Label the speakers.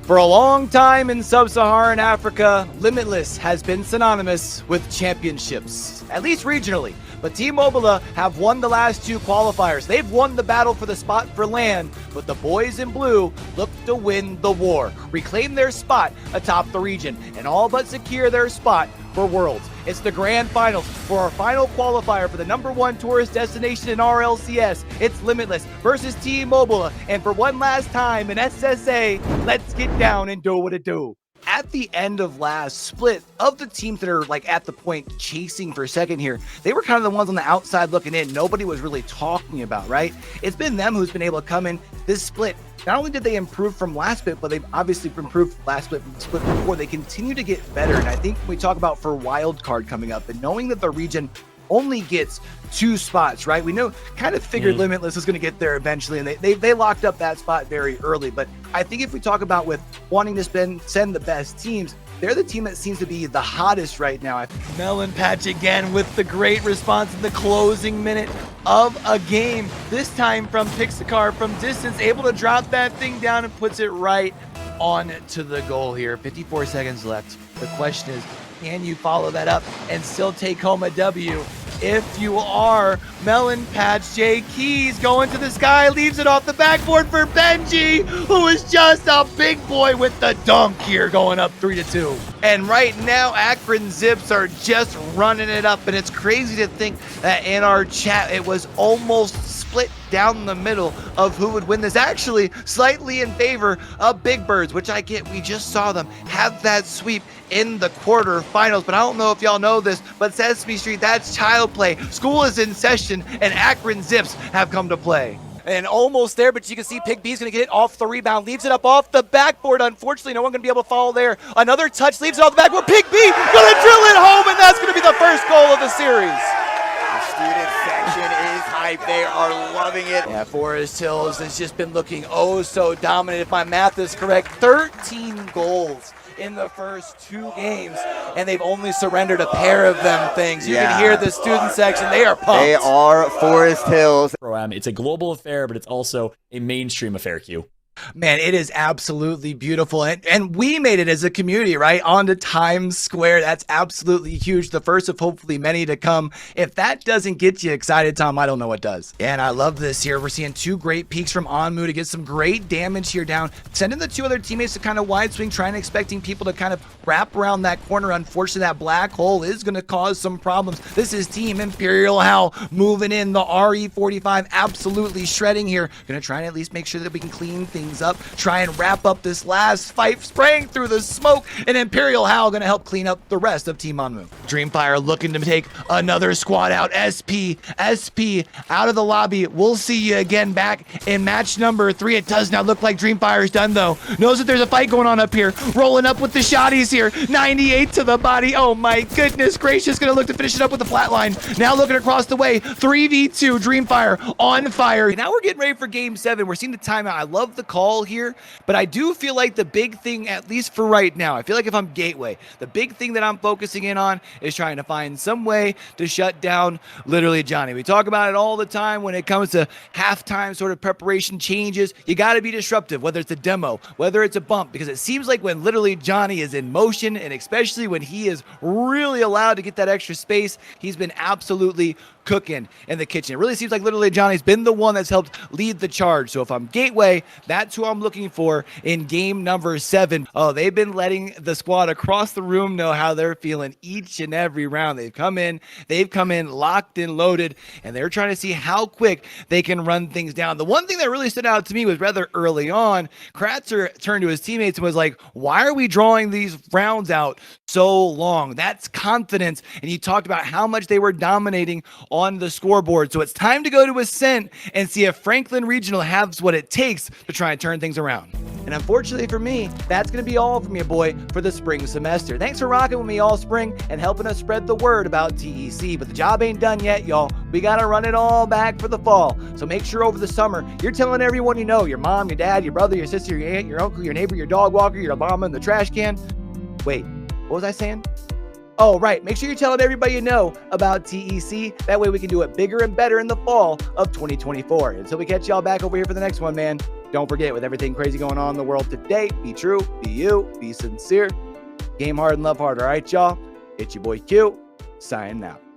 Speaker 1: For a long time in Sub Saharan Africa, Limitless has been synonymous with championships, at least regionally. But Team Mobile have won the last two qualifiers. They've won the battle for the spot for LAN, but the boys in blue look to win the war, reclaim their spot atop the region, and all but secure their spot for Worlds. It's the grand finals for our final qualifier for the #1 tourist destination in RLCS. It's Limitless versus Team Mobile, and for one last time in SSA, let's get down and do what it do. At the end of last split, of the teams that are like at the point chasing for second here, they were kind of the ones on the outside looking in. Nobody was really talking about, right? It's been them who's been able to come in this split. Not only did they improve from last split, but they've obviously improved last split from the split before. They continue to get better. And I think when we talk about for wild card coming up and knowing that the region only gets 2 spots, right? We know, kind of figured Limitless was going to get there eventually, and they locked up that spot very early. But I think if we talk about with wanting to send the best teams, they're the team that seems to be the hottest right now. Melon Patch again with the great response in the closing minute of a game. This time from Pixacar from distance, able to drop that thing down and puts it right on to the goal here. 54 seconds left. The question is, can you follow that up and still take home a W? If you are, Melon Patch, J Keys going to the sky, leaves it off the backboard for Benji, who is just a big boy with the dunk here, going up 3-2. And right now, Akron Zips are just running it up, and it's crazy to think that in our chat, it was almost split down the middle of who would win this. Actually, slightly in favor of Big Birds, which I get. We just saw them have that sweep in the quarterfinals, but I don't know if y'all know this, but Sesame Street, that's child play. School is in session, and Akron Zips have come to play. And almost there, but you can see Pig B's going to get it off the rebound. Leaves it up off the backboard. Unfortunately, no one going to be able to follow there. Another touch, leaves it off the backboard. Pig B going to drill it home, and that's going to be the first goal of the series.
Speaker 2: The student section is hype. They are loving it.
Speaker 1: Yeah, Forest Hills has just been looking oh so dominant. If my math is correct, 13 goals in the first 2 games, and they've only surrendered a pair of them things. You can hear the student section. They are pumped.
Speaker 2: They are Forest Hills.
Speaker 3: It's a global affair, but it's also a mainstream affair, Q.
Speaker 1: Man, it is absolutely beautiful. And we made it as a community, right? Onto Times Square. That's absolutely huge. The first of hopefully many to come. If that doesn't get you excited, Tom, I don't know what does. And I love this here. We're seeing 2 great peaks from Onmu to get some great damage here down. Sending the 2 other teammates to kind of wide swing, trying to expecting people to kind of wrap around that corner. Unfortunately, that black hole is going to cause some problems. This is Team Imperial Hal moving in. The RE45 absolutely shredding here. Going to try and at least make sure that we can clean things up, try and wrap up this last fight, spraying through the smoke, and Imperial Hal going to help clean up the rest of Team Onmu. Dreamfire looking to take another squad out. SP out of the lobby. We'll see you again back in match number 3. It does not look like Dreamfire's done though. Knows that there's a fight going on up here. Rolling up with the shotties here. 98 to the body. Oh my goodness gracious. Going to look to finish it up with the flatline. Now looking across the way. 3v2. Dreamfire on fire. Now we're getting ready for game 7. We're seeing the timeout. I love the call here, but I do feel like the big thing, at least for right now, I feel like if I'm Gateway, the big thing that I'm focusing in on is trying to find some way to shut down literally Johnny. We talk about it all the time when it comes to halftime sort of preparation changes. You got to be disruptive, whether it's a demo, whether it's a bump, because it seems like when literally Johnny is in motion, and especially when he is really allowed to get that extra space, he's been absolutely cooking in the kitchen. It really seems like literally Johnny's been the one that's helped lead the charge. So if I'm Gateway, that's who I'm looking for in game number 7. Oh, they've been letting the squad across the room know how they're feeling each and every round. They've come in locked and loaded, and they're trying to see how quick they can run things down. The one thing that really stood out to me was rather early on, Kratzer turned to his teammates and was like, why are we drawing these rounds out so long? That's confidence. And he talked about how much they were dominating on the scoreboard. So it's time to go to Ascent and see if Franklin Regional has what it takes to try and turn things around. And unfortunately for me, that's going to be all from your boy for the spring semester. Thanks for rocking with me all spring and helping us spread the word about TEC. But the job ain't done yet, y'all. We got to run it all back for the fall. So make sure over the summer, you're telling everyone you know, your mom, your dad, your brother, your sister, your aunt, your uncle, your neighbor, your dog walker, your mama in the trash can. Wait, what was I saying? Oh, right. Make sure you're telling everybody you know about TEC. That way we can do it bigger and better in the fall of 2024. Until we catch y'all back over here for the next one, man. Don't forget, with everything crazy going on in the world today, be true, be you, be sincere, game hard and love hard. All right, y'all? It's your boy Q, signing out.